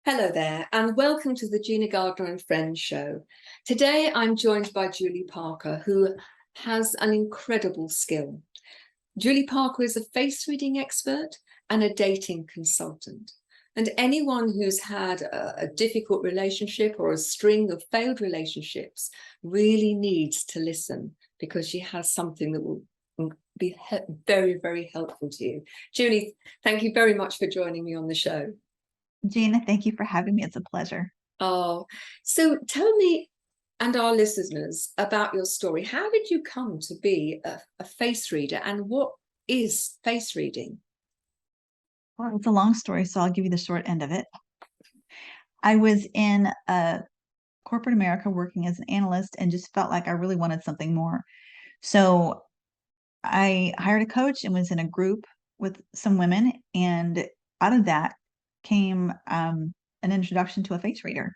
Hello there, and welcome to the Gina Gardiner and Friends show. Today, I'm joined by Julie Parker, who has an incredible skill. Julie Parker is a face reading expert and a dating consultant. And anyone who's had a difficult relationship or a string of failed relationships really needs to listen, because she has something that will be very, very helpful to you. Julie, thank you very much for joining me on the show. Gina, thank you for having me. It's a pleasure. Oh, so tell me and our listeners about your story. How did you come to be a face reader, and what is face reading? Well, it's a long story, so I'll give you the short end of it. I was in corporate America working as an analyst and just felt like I really wanted something more. So I hired a coach and was in a group with some women, and out of that came an introduction to a face reader.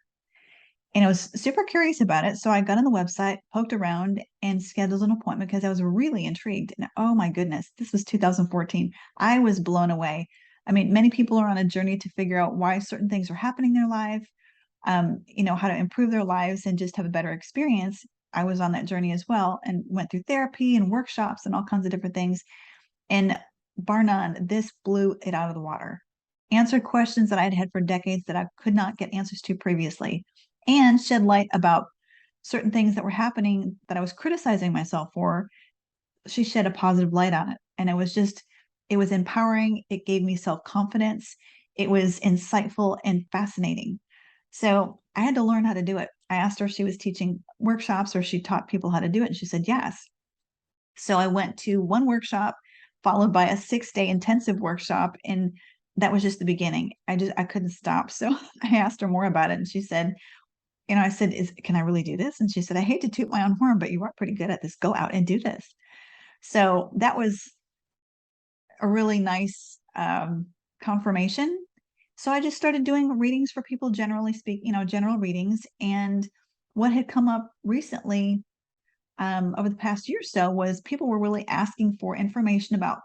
And I was super curious about it. So I got on the website, poked around, and scheduled an appointment because I was really intrigued. And oh my goodness, this was 2014. I was blown away. I mean, many people are on a journey to figure out why certain things are happening in their life, how to improve their lives and just have a better experience. I was on that journey as well and went through therapy and workshops and all kinds of different things. And bar none, this blew it out of the water. Answered questions that I'd had for decades that I could not get answers to previously, and shed light about certain things that were happening that I was criticizing myself for. She shed a positive light on it. And it was empowering. It gave me self-confidence. It was insightful and fascinating. So I had to learn how to do it. I asked her if she was teaching workshops or she taught people how to do it. And she said, yes. So I went to one workshop, followed by a 6-day intensive workshop. And that was just the beginning. I couldn't stop. So I asked her more about it. And she said, I said, can I really do this? And she said, I hate to toot my own horn, but you are pretty good at this. Go out and do this. So that was a really nice confirmation. So I just started doing readings for people, generally speaking, general readings. And what had come up recently over the past year or so was people were really asking for information about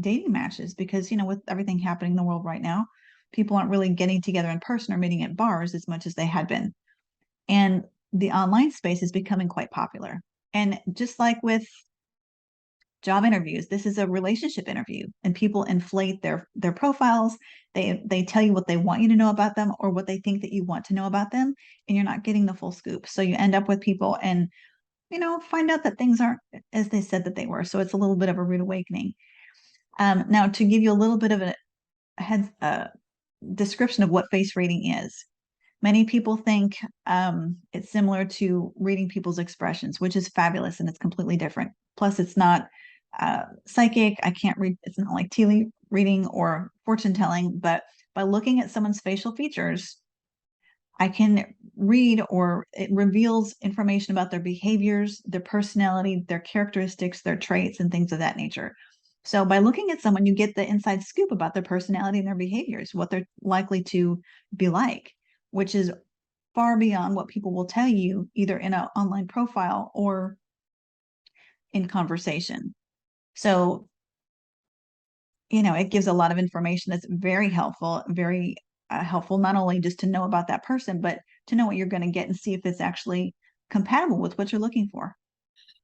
dating matches because, with everything happening in the world right now, people aren't really getting together in person or meeting at bars as much as they had been. And the online space is becoming quite popular. And just like with job interviews, this is a relationship interview, and people inflate their profiles. They tell you what they want you to know about them or what they think that you want to know about them, and you're not getting the full scoop. So you end up with people and find out that things aren't as they said that they were. So it's a little bit of a rude awakening. Now, to give you a little bit of a description of what face reading is. Many people think it's similar to reading people's expressions, which is fabulous, and it's completely different. Plus, it's not psychic. I can't read. It's not like tea leaf reading or fortune telling, but by looking at someone's facial features, I can read, or it reveals information about their behaviors, their personality, their characteristics, their traits, and things of that nature. So by looking at someone, you get the inside scoop about their personality and their behaviors, what they're likely to be like, which is far beyond what people will tell you either in an online profile or in conversation. So, it gives a lot of information that's very helpful, very helpful, not only just to know about that person, but to know what you're going to get and see if it's actually compatible with what you're looking for.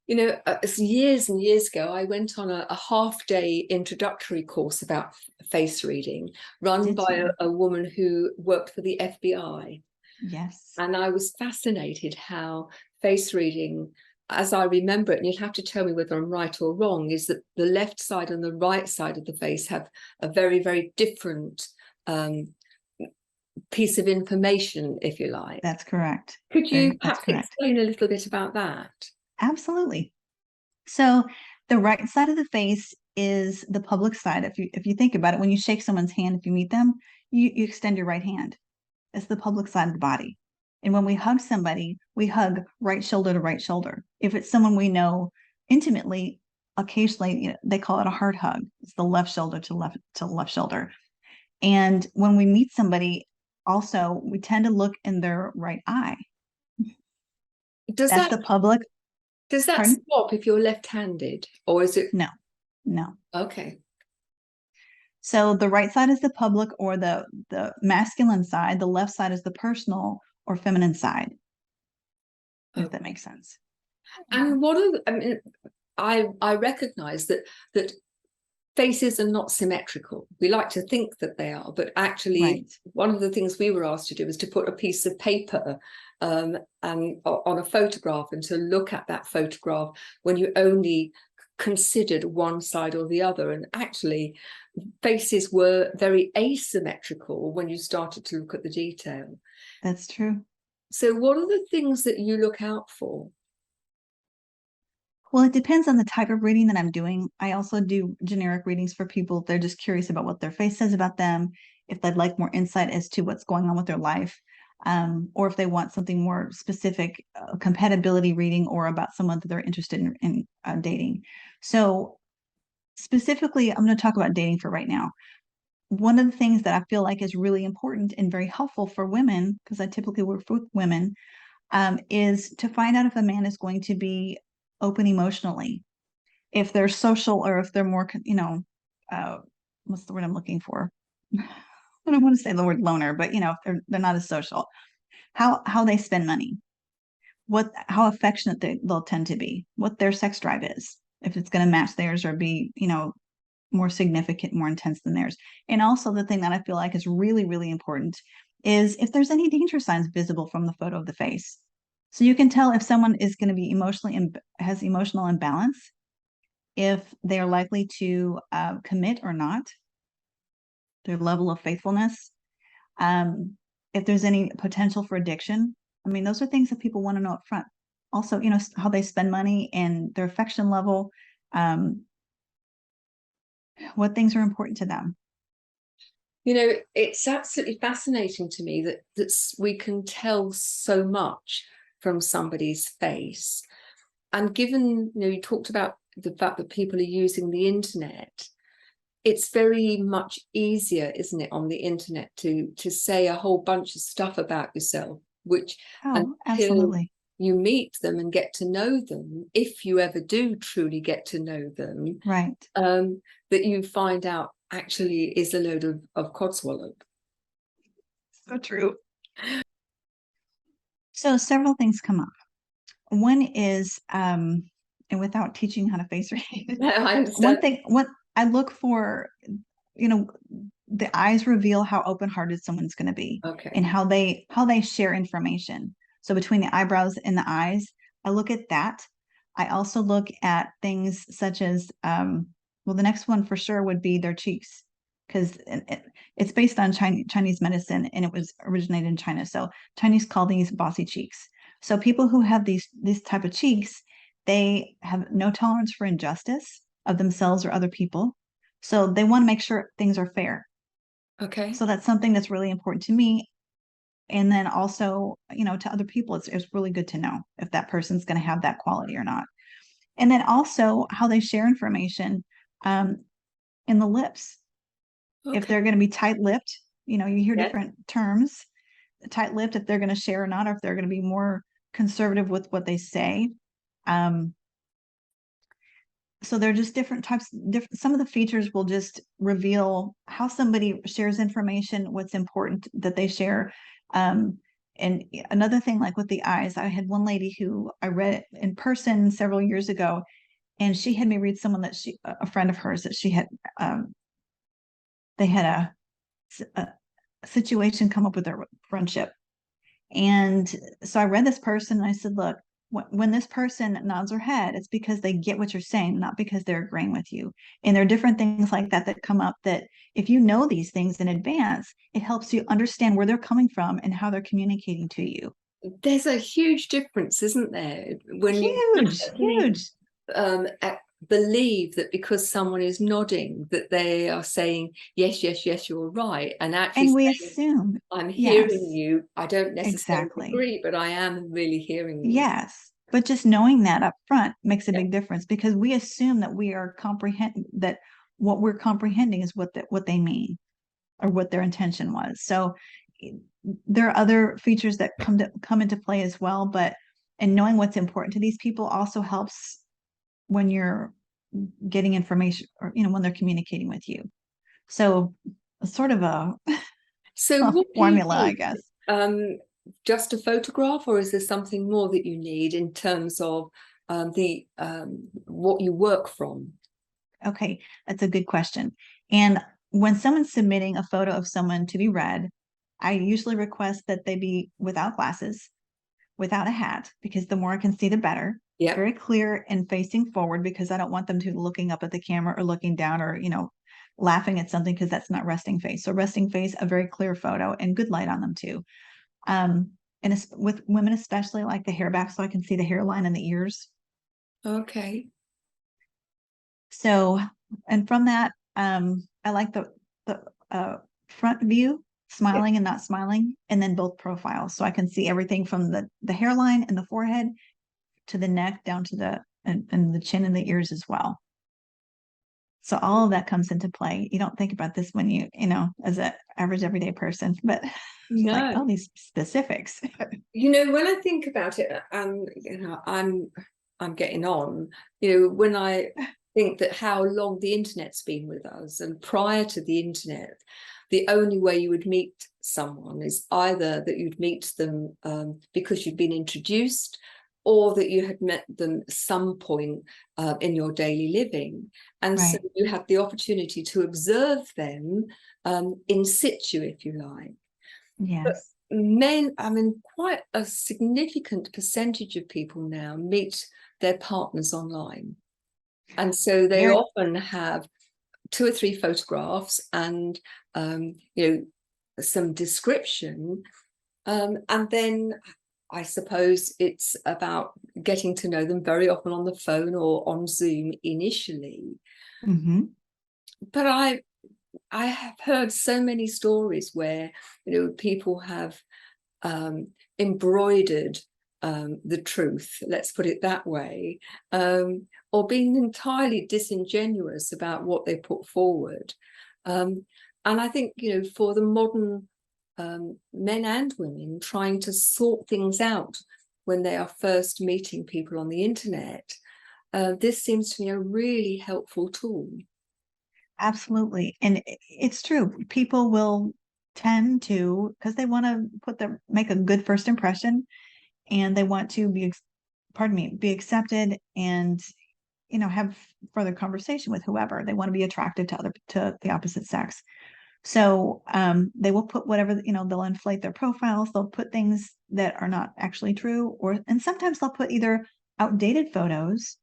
Years and years ago, I went on a half-day introductory course about face reading run by a woman who worked for the FBI. Yes. And I was fascinated how face reading, as I remember it, and you'll have to tell me whether I'm right or wrong, is that the left side and the right side of the face have a very, very different piece of information, if you like. That's correct. Could you perhaps explain a little bit about that? Absolutely. So the right side of the face is the public side. If you think about it, when you shake someone's hand, if you meet them, you extend your right hand. It's the public side of the body. And when we hug somebody, we hug right shoulder to right shoulder. If it's someone we know intimately, occasionally, they call it a heart hug. It's the left shoulder to left shoulder. And when we meet somebody, also, we tend to look in their right eye. That's the public. Does that stop if you're left-handed, or is it? No. Okay. So the right side is the public or the masculine side, the left side is the personal or feminine side, if that makes sense. And what are I mean, I recognize that faces are not symmetrical. We like to think that they are, but actually, Right. one of the things we were asked to do was to put a piece of paper and on a photograph, and to look at that photograph when you only considered one side or the other. And actually, faces were very asymmetrical when you started to look at the detail. That's true. So, what are the things that you look out for? Well, it depends on the type of reading that I'm doing. I also do generic readings for people if they're just curious about what their face says about them, if they'd like more insight as to what's going on with their life, or if they want something more specific, compatibility reading, or about someone that they're interested in dating. So specifically, I'm going to talk about dating for right now. One of the things that I feel like is really important and very helpful for women, because I typically work with women, is to find out if a man is going to be open emotionally, if they're social, or if they're more, what's the word I'm looking for? I don't want to say the word loner, but if they're not as social, how they spend money, how affectionate they'll tend to be, what their sex drive is, if it's going to match theirs or be, more significant, more intense than theirs. And also the thing that I feel like is really, really important is if there's any danger signs visible from the photo of the face. So you can tell if someone is going to be has emotional imbalance, if they are likely to commit or not, their level of faithfulness, if there's any potential for addiction. I mean, those are things that people want to know up front. Also, how they spend money and their affection level, what things are important to them. It's absolutely fascinating to me that we can tell so much from somebody's face. And given, you talked about the fact that people are using the internet, it's very much easier, isn't it, on the internet to say a whole bunch of stuff about yourself, which Oh, until absolutely. you meet them and get to know them, if you ever do truly get to know them, Right. that you find out actually is a load of codswallop. So true. So several things come up. One is, and without teaching how to face read, I understand. what I look for, the eyes reveal how open-hearted someone's going to be, Okay. and how they share information. So between the eyebrows and the eyes, I look at that. I also look at things such as, well, the next one for sure would be their cheeks, because it's based on Chinese medicine, and it was originated in China. So Chinese call these bossy cheeks. So people who have these type of cheeks, they have no tolerance for injustice of themselves or other people. So they want to make sure things are fair. Okay. So that's something that's really important to me. And then also, to other people, it's really good to know if that person's going to have that quality or not. And then also how they share information, in the lips. If Okay. they're going to be tight-lipped, you hear Yes. different terms, tight-lipped, if they're going to share or not, or if they're going to be more conservative with what they say. So they're just different types. Some of the features will just reveal how somebody shares information, what's important that they share. And another thing, like with the eyes, I had one lady who I read in person several years ago, and she had me read someone a friend of hers, that she had, they had a situation come up with their friendship. And so I read this person and I said, look, when this person nods their head, it's because they get what you're saying, not because they're agreeing with you. And there are different things like that come up, that if you know these things in advance, it helps you understand where they're coming from and how they're communicating to you. There's a huge difference, isn't there, when you Huge, huge. believe that because someone is nodding that they are saying yes, yes, yes, you're right, and actually And we saying, assume, I'm hearing yes, you, I don't necessarily exactly. agree, but I am really hearing you. Yes. But just knowing that up front makes a Yeah. big difference, because we assume that that what we're comprehending is what they mean, or what their intention was. So there are other features that come into play as well, and knowing what's important to these people also helps when you're getting information, or when they're communicating with you. So sort of a, So a what do you formula, I need? guess. Just a photograph, or is there something more that you need in terms of the what you work from? Okay, that's a good question. And when someone's submitting a photo of someone to be read, I usually request that they be without glasses, without a hat, because the more I can see, the better. Yeah. Very clear and facing forward, because I don't want them to be looking up at the camera or looking down or, laughing at something, because that's not resting face. So resting face, a very clear photo and good light on them too. And with women, especially, like the hair back, so I can see the hairline and the ears. Okay. So, and from that, I like the front view, Yeah. smiling and not smiling, and then both profiles, so I can see everything from the hairline and the forehead to the neck down to and the chin and the ears as well. So all of that comes into play. You don't think about this when as an average everyday person, but it's like, No. oh, these specifics. When I think about it, I'm getting on. When I think that how long the internet's been with us, and prior to the internet, the only way you would meet someone is either that you'd meet them because you'd been introduced, or that you had met them at some point in your daily living, and so Right. you had the opportunity to observe them in situ, if you like. But Yes. quite a significant percentage of people now meet their partners online. And so they Very. often have 2 or 3 photographs and, some description. And then I suppose it's about getting to know them, very often on the phone or on Zoom initially. Mhm. But I have heard so many stories where, people have embroidered the truth, let's put it that way, or being entirely disingenuous about what they put forward. And I think, for the modern men and women trying to sort things out when they are first meeting people on the internet, this seems to me a really helpful tool. Absolutely. And it's true. People will tend to, because they want to make a good first impression, and they want to be accepted and, have further conversation with whoever. They want to be attracted to the opposite sex. So they will put whatever, they'll inflate their profiles. They'll put things that are not actually true, and sometimes they'll put either outdated photos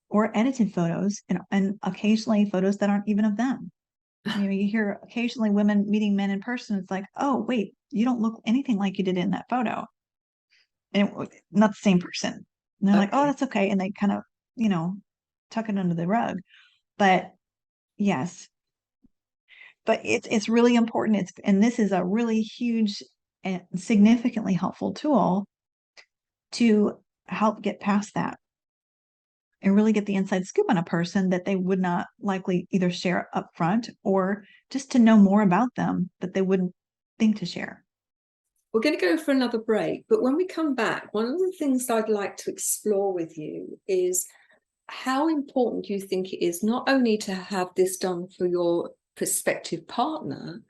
or edited photos, and occasionally photos that aren't even of them. You hear occasionally women meeting men in person. It's like, oh, wait, you don't look anything like you did in that photo. And not the same person. And they're like, oh, Okay. that's okay. And they kind of, you know, tuck it under the rug. But yes, but it's really important. And this is a really huge and significantly helpful tool to help get past that and really get the inside scoop on a person that they would not likely either share up front, or just to know more about them that they wouldn't think to share. We're going to go for another break, but when we come back, one of the things I'd like to explore with you is how important you think it is not only to have this done for your prospective partner,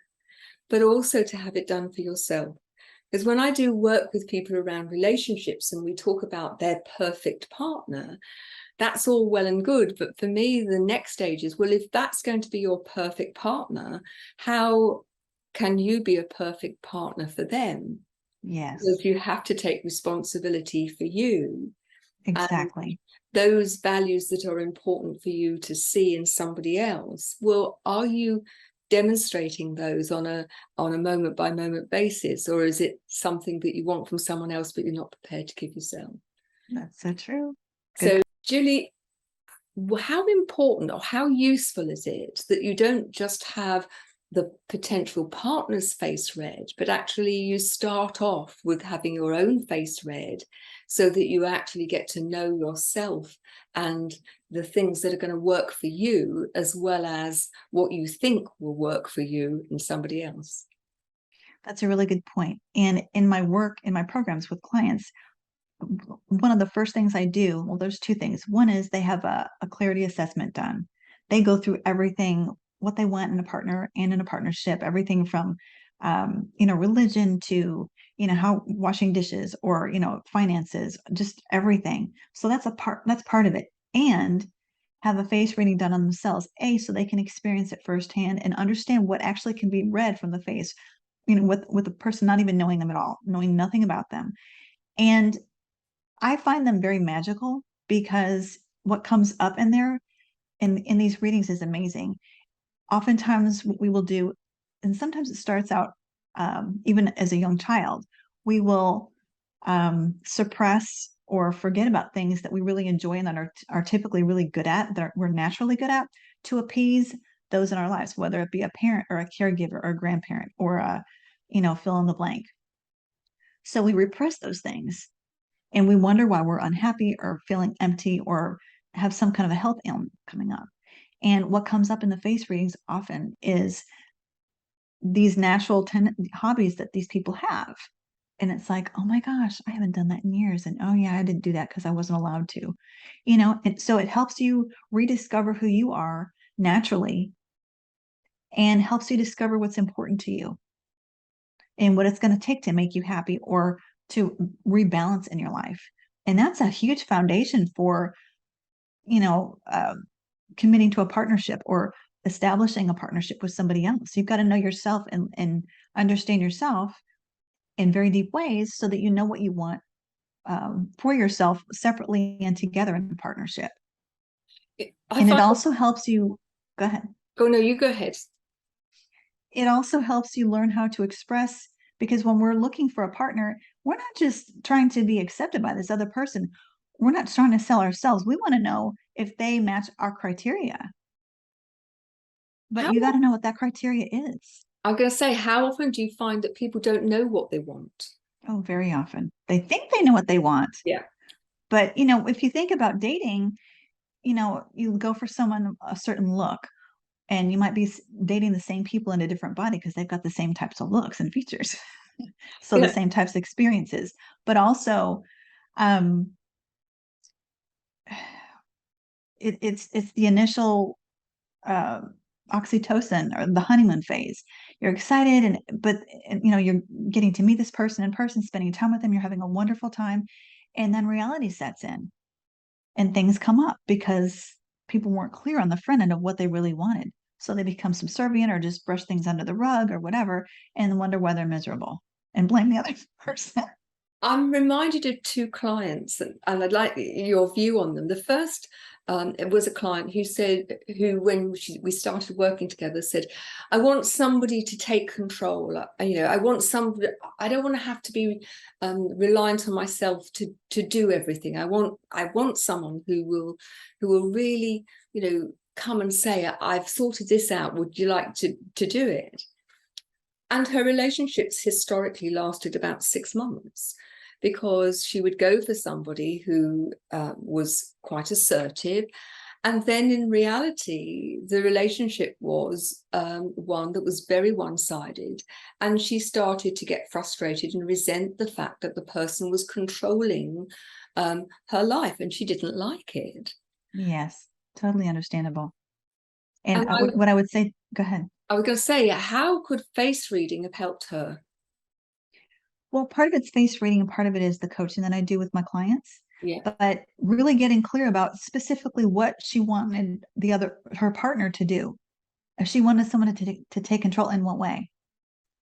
but also to have it done for yourself. Because when I do work with people around relationships and we talk about their perfect partner, that's all well and good. But for me, the next stage is, well, if that's going to be your perfect partner, how can you be a perfect partner for them? Yes, Because you have to take responsibility for you. And exactly. those values that are important for you to see in somebody else, well, are you demonstrating those on a moment by moment basis, or is it something that you want from someone else but you're not prepared to give yourself? That's so true. Good. So Julie, how important or how useful is it that you don't just have the potential partner's face read, but actually you start off with having your own face read, so that you actually get to know yourself and the things that are going to work for you, as well as what you think will work for you and somebody else? That's a really good point. And in my work, in my programs with clients, one of the first things I do, well, there's two things. One is they have a clarity assessment done. They go through everything what they want in a partner and in a partnership, everything from, religion to, how washing dishes or, finances, just everything. So that's part of it. And have a face reading done on themselves, so they can experience it firsthand and understand what actually can be read from the face, with a person not even knowing them at all, knowing nothing about them. And I find them very magical because what comes up in there in these readings is amazing. Oftentimes what we will do, and sometimes it starts out even as a young child, we will suppress or forget about things that we really enjoy and that are typically really good at, that we're naturally good at, to appease those in our lives, whether it be a parent or a caregiver or a grandparent or a, fill in the blank. So we repress those things and we wonder why we're unhappy or feeling empty or have some kind of a health ailment coming up. And what comes up in the face readings often is these natural hobbies that these people have. And it's like, oh my gosh, I haven't done that in years. And oh yeah, I didn't do that because I wasn't allowed to, and so it helps you rediscover who you are naturally and helps you discover what's important to you and what it's going to take to make you happy or to rebalance in your life. And that's a huge foundation for, committing to a partnership or establishing a partnership with somebody else. You've got to know yourself and understand yourself in very deep ways so that you know what you want for yourself separately and together in a partnership. And it also helps you, go ahead. Oh, no, you go ahead. It also helps you learn how to express, because when we're looking for a partner, we're not just trying to be accepted by this other person. We're not trying to sell ourselves. We want to know if they match our criteria. But you got to know what that criteria is. I'm going to say, how often do you find that people don't know what they want? Oh, very often. They think they know what they want. Yeah. But, if you think about dating, you go for someone a certain look, and you might be dating the same people in a different body because they've got the same types of looks and features. So the same types of experiences, but also it's the initial oxytocin or the honeymoon phase. You're excited, but you're getting to meet this person in person, spending time with them, you're having a wonderful time, and then reality sets in and things come up because people weren't clear on the front end of what they really wanted. So they become subservient or just brush things under the rug or whatever and wonder why they're miserable and blame the other person. I'm reminded of two clients, and I'd like your view on them. The first, it was a client when we started working together, said, I want somebody to take control. I want somebody, I don't want to have to be reliant on myself to do everything. I want someone who will really, come and say, I've sorted this out. Would you like to do it? And her relationships historically lasted about 6 months, because she would go for somebody who was quite assertive. And then in reality, the relationship was one that was very one-sided. And she started to get frustrated and resent the fact that the person was controlling her life, and she didn't like it. Yes, totally understandable. And what I would say, go ahead. I was going to say, how could face reading have helped her? Well, part of it's face reading and part of it is the coaching that I do with my clients. Yeah. But really getting clear about specifically what she wanted her partner to do. If she wanted someone to take control, in what way.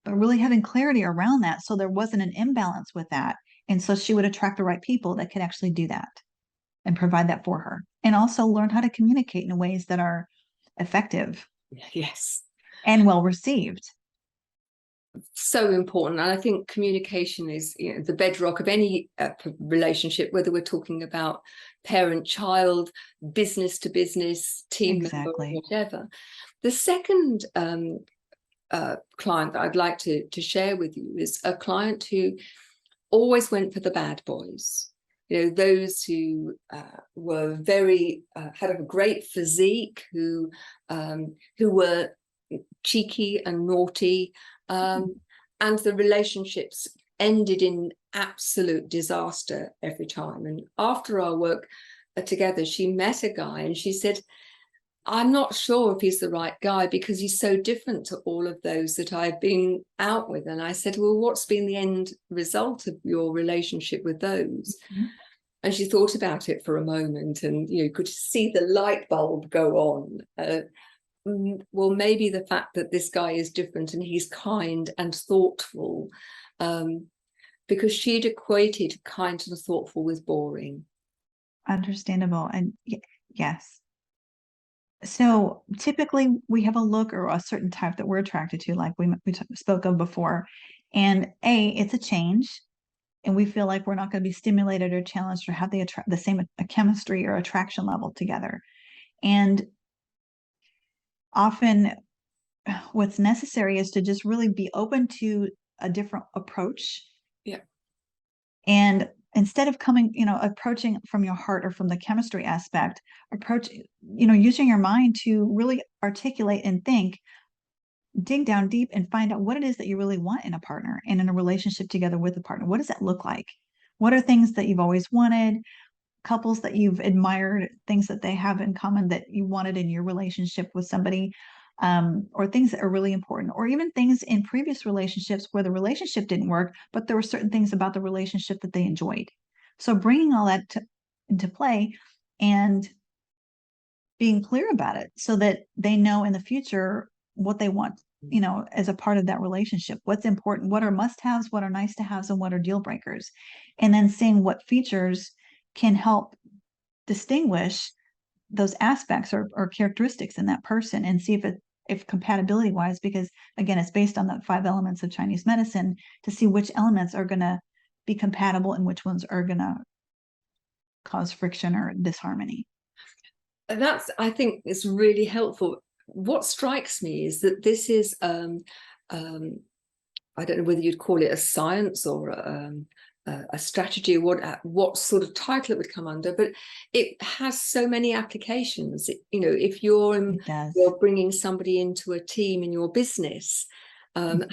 But really having clarity around that so there wasn't an imbalance with that. And so she would attract the right people that could actually do that and provide that for her. And also learn how to communicate in ways that are effective. Yes. And well received. So important. And I think communication is the bedrock of any relationship, whether we're talking about parent child, business to business, team member, whatever. The second client that I'd like to share with you is a client who always went for the bad boys, those who were very had a great physique, who were cheeky and naughty, and the relationships ended in absolute disaster every time. And after our work together, she met a guy and she said, I'm not sure if he's the right guy because he's so different to all of those that I've been out with. And I said, well, what's been the end result of your relationship with those? Mhm. And she thought about it for a moment and, you know, could see the light bulb go on. Well, maybe the fact that this guy is different and he's kind and thoughtful, because she'd equated kind and thoughtful with boring. Understandable. And yes. So typically we have a look or a certain type that we're attracted to, like we spoke of before. And it's a change. And we feel like we're not going to be stimulated or challenged or have the same chemistry or attraction level together. And often what's necessary is to just really be open to a different approach. Yeah. And instead of approaching from your heart or from the chemistry aspect, using your mind to really articulate and think, dig down deep and find out what it is that you really want in a partner and in a relationship together with a partner. What does that look like? What are things that you've always wanted? Couples that you've admired, things that they have in common that you wanted in your relationship with somebody, or things that are really important, or even things in previous relationships where the relationship didn't work, but there were certain things about the relationship that they enjoyed. So bringing all that into play and being clear about it so that they know in the future what they want, as a part of that relationship, what's important, what are must-haves, what are nice to haves, and what are deal breakers. And then seeing what features can help distinguish those aspects or characteristics in that person and see if compatibility wise, because again, it's based on the 5 elements of Chinese medicine to see which elements are going to be compatible and which ones are going to cause friction or disharmony. That's, I think, is really helpful. What strikes me is that this is, I don't know whether you'd call it a science or a strategy, or what sort of title it would come under, but it has so many applications. If you're bringing somebody into a team in your business,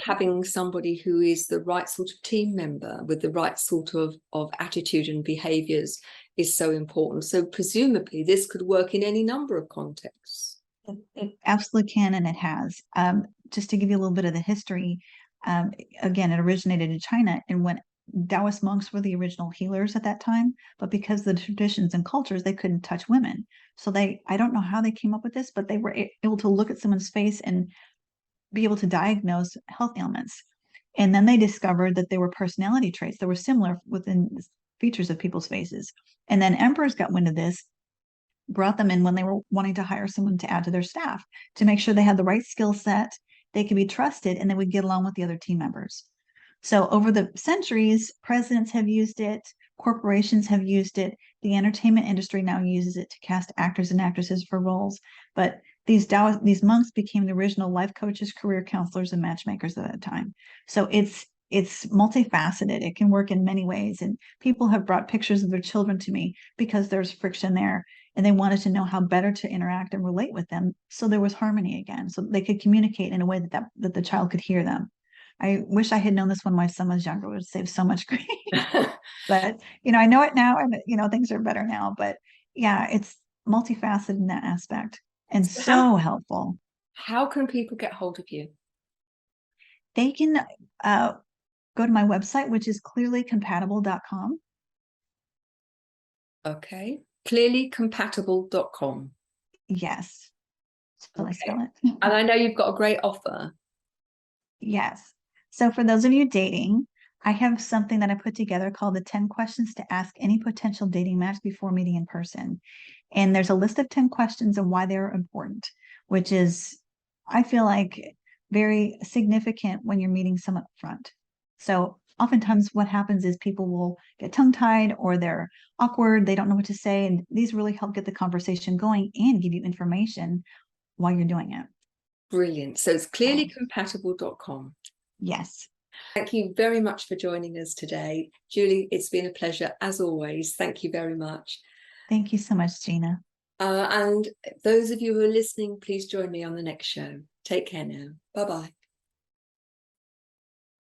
having somebody who is the right sort of team member with the right sort of attitude and behaviors is so important. So presumably this could work in any number of contexts. It absolutely can, and it has. Just to give you a little bit of the history, again, it originated in China, and when Taoist monks were the original healers at that time, but because of the traditions and cultures, they couldn't touch women. So I don't know how they came up with this, but they were able to look at someone's face and be able to diagnose health ailments. And then they discovered that there were personality traits that were similar within features of people's faces. And then emperors got wind of this, brought them in when they were wanting to hire someone to add to their staff to make sure they had the right skill set, they could be trusted, and they would get along with the other team members. So over the centuries, presidents have used it, corporations have used it, the entertainment industry now uses it to cast actors and actresses for roles. But these monks became the original life coaches, career counselors, and matchmakers at that time. So it's multifaceted. It can work in many ways. And people have brought pictures of their children to me because there's friction there. And they wanted to know how better to interact and relate with them. So there was harmony again. So they could communicate in a way that the child could hear them. I wish I had known this when my son was younger. It would save so much grief. But, I know it now, and, things are better now. But yeah, it's multifaceted in that aspect and so helpful. How can people get hold of you? They can go to my website, which is clearlycompatible.com. Okay. Clearlycompatible.com. Yes. So Okay. I spell it. And I know you've got a great offer. Yes. So for those of you dating, I have something that I put together called the 10 questions to ask any potential dating match before meeting in person. And there's a list of 10 questions and why they're important, which is, I feel like, very significant when you're meeting someone up front. So oftentimes what happens is people will get tongue-tied or they're awkward, they don't know what to say. And these really help get the conversation going and give you information while you're doing it. Brilliant. So it's clearlycompatible.com. Yes. Thank you very much for joining us today. Julie, it's been a pleasure as always. Thank you very much. Thank you so much, Gina. And those of you who are listening, please join me on the next show. Take care now. Bye-bye.